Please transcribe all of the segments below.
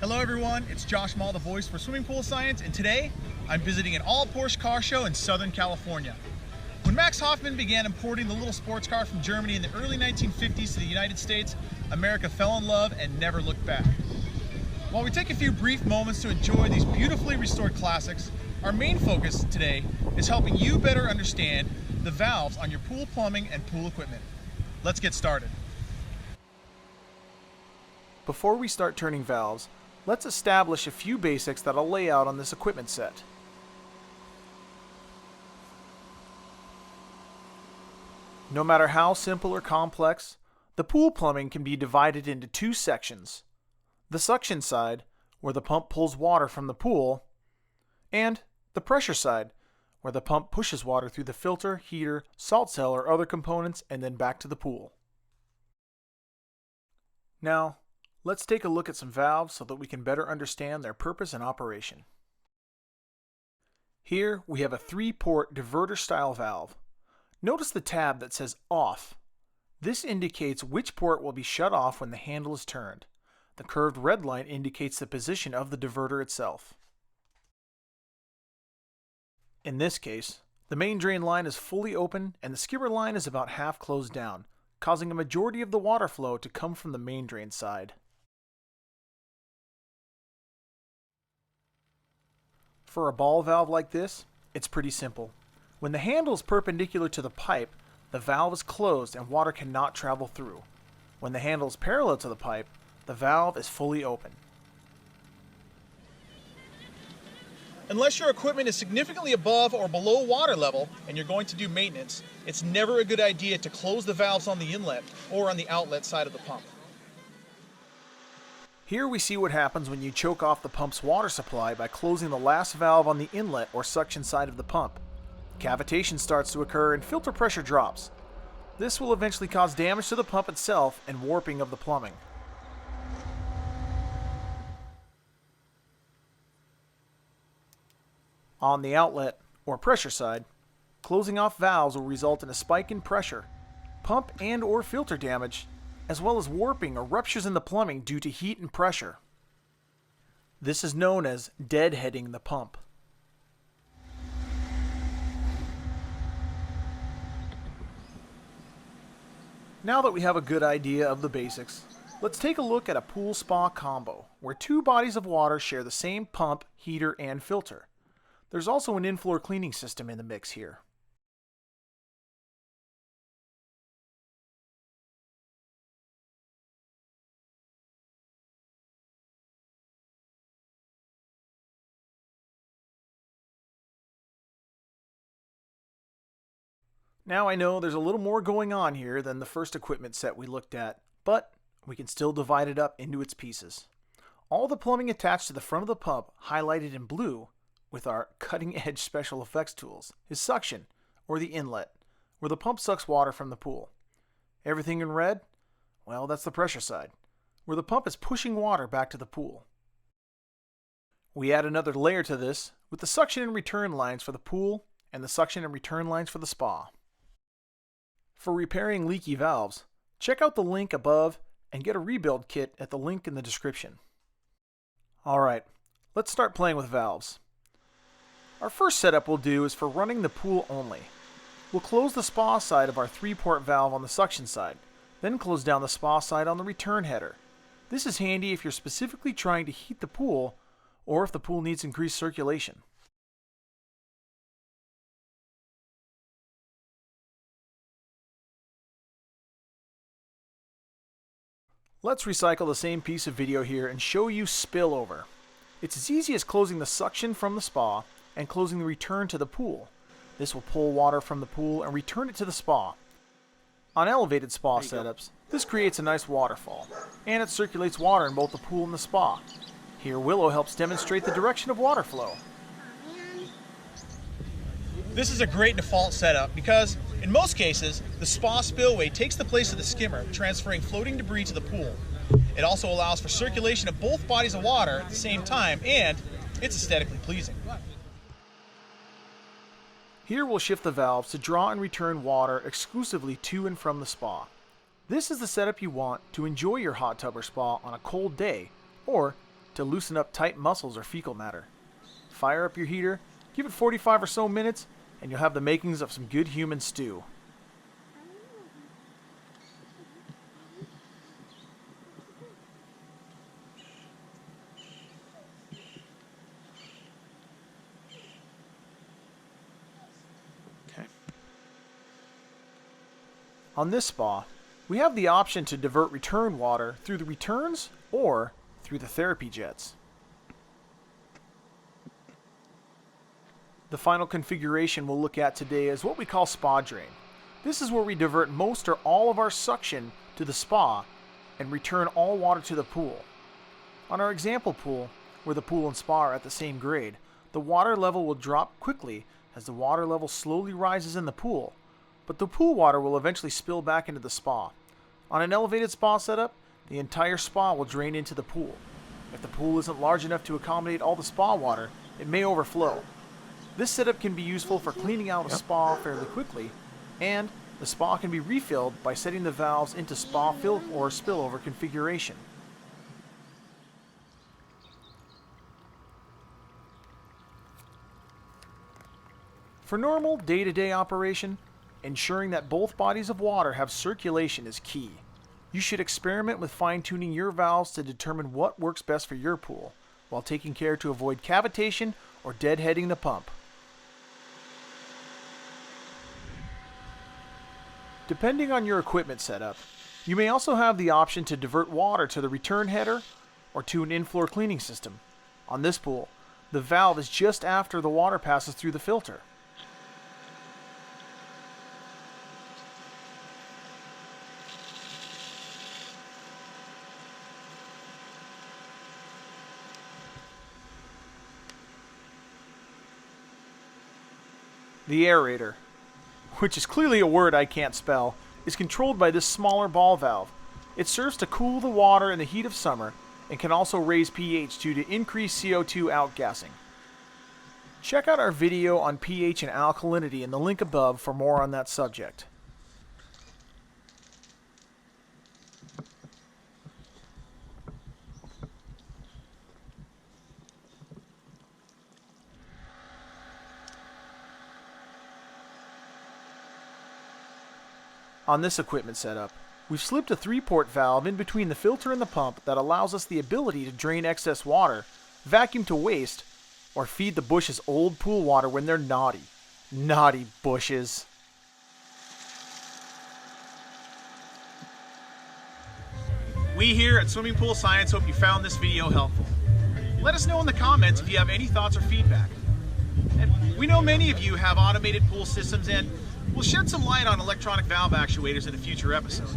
Hello everyone, it's Josh Mall, the voice for Swimming Pool Science, and today I'm visiting an all-Porsche car show in Southern California. When Max Hoffman began importing the little sports car from Germany in the early 1950s to the United States, America fell in love and never looked back. While we take a few brief moments to enjoy these beautifully restored classics, our main focus today is helping you better understand the valves on your pool plumbing and pool equipment. Let's get started. Before we start turning valves, let's establish a few basics that I'll lay out on this equipment set. No matter how simple or complex, the pool plumbing can be divided into two sections. The suction side, where the pump pulls water from the pool, and the pressure side, where the pump pushes water through the filter, heater, salt cell, or other components and then back to the pool. Now, let's take a look at some valves so that we can better understand their purpose and operation. Here we have a 3-port diverter style valve. Notice the tab that says off. This indicates which port will be shut off when the handle is turned. The curved red line indicates the position of the diverter itself. In this case, the main drain line is fully open and the skimmer line is about half closed down, causing a majority of the water flow to come from the main drain side. For a ball valve like this, it's pretty simple. When the handle is perpendicular to the pipe, the valve is closed and water cannot travel through. When the handle is parallel to the pipe, the valve is fully open. Unless your equipment is significantly above or below water level and you're going to do maintenance, it's never a good idea to close the valves on the inlet or on the outlet side of the pump. Here we see what happens when you choke off the pump's water supply by closing the last valve on the inlet or suction side of the pump. Cavitation starts to occur and filter pressure drops. This will eventually cause damage to the pump itself and warping of the plumbing. On the outlet, or pressure side, closing off valves will result in a spike in pressure, pump and or filter damage, as well as warping or ruptures in the plumbing due to heat and pressure. This is known as deadheading the pump. Now that we have a good idea of the basics, let's take a look at a pool spa combo, where two bodies of water share the same pump, heater, and filter. There's also an in-floor cleaning system in the mix here. Now I know there's a little more going on here than the first equipment set we looked at, but we can still divide it up into its pieces. All the plumbing attached to the front of the pump, highlighted in blue with our cutting-edge special effects tools, is suction, or the inlet, where the pump sucks water from the pool. Everything in red? Well, that's the pressure side, where the pump is pushing water back to the pool. We add another layer to this with the suction and return lines for the pool and the suction and return lines for the spa. For repairing leaky valves, check out the link above and get a rebuild kit at the link in the description. Alright, let's start playing with valves. Our first setup we'll do is for running the pool only. We'll close the spa side of our 3-port valve on the suction side, then close down the spa side on the return header. This is handy if you're specifically trying to heat the pool or if the pool needs increased circulation. Let's recycle the same piece of video here and show you spillover. It's as easy as closing the suction from the spa and closing the return to the pool. This will pull water from the pool and return it to the spa. On elevated spa setups, this creates a nice waterfall, and it circulates water in both the pool and the spa. Here Willow helps demonstrate the direction of water flow. This is a great default setup because, in most cases, the spa spillway takes the place of the skimmer, transferring floating debris to the pool. It also allows for circulation of both bodies of water at the same time, and it's aesthetically pleasing. Here we'll shift the valves to draw and return water exclusively to and from the spa. This is the setup you want to enjoy your hot tub or spa on a cold day, or to loosen up tight muscles or fecal matter. Fire up your heater, give it 45 or so minutes, and you'll have the makings of some good human stew. Okay. On this spa, we have the option to divert return water through the returns or through the therapy jets. The final configuration we'll look at today is what we call spa drain. This is where we divert most or all of our suction to the spa and return all water to the pool. On our example pool, where the pool and spa are at the same grade, the water level will drop quickly as the water level slowly rises in the pool, but the pool water will eventually spill back into the spa. On an elevated spa setup, the entire spa will drain into the pool. If the pool isn't large enough to accommodate all the spa water, it may overflow. This setup can be useful for cleaning out a spa fairly quickly, and the spa can be refilled by setting the valves into spa fill or spillover configuration. For normal day-to-day operation, ensuring that both bodies of water have circulation is key. You should experiment with fine-tuning your valves to determine what works best for your pool, while taking care to avoid cavitation or deadheading the pump. Depending on your equipment setup, you may also have the option to divert water to the return header or to an in-floor cleaning system. On this pool, the valve is just after the water passes through the filter. The aerator, which is clearly a word I can't spell, is controlled by this smaller ball valve. It serves to cool the water in the heat of summer and can also raise pH due to increased CO2 outgassing. Check out our video on pH and alkalinity in the link above for more on that subject. On this equipment setup, we've slipped a 3-port valve in between the filter and the pump that allows us the ability to drain excess water, vacuum to waste, or feed the bushes old pool water when they're naughty. Naughty bushes. We here at Swimming Pool Science hope you found this video helpful. Let us know in the comments if you have any thoughts or feedback. And we know many of you have automated pool systems, and we'll shed some light on electronic valve actuators in a future episode.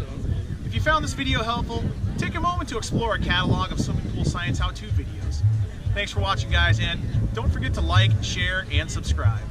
If you found this video helpful, take a moment to explore a catalog of Swimming Pool Science how-to videos. Thanks for watching, guys, and don't forget to like, share, and subscribe.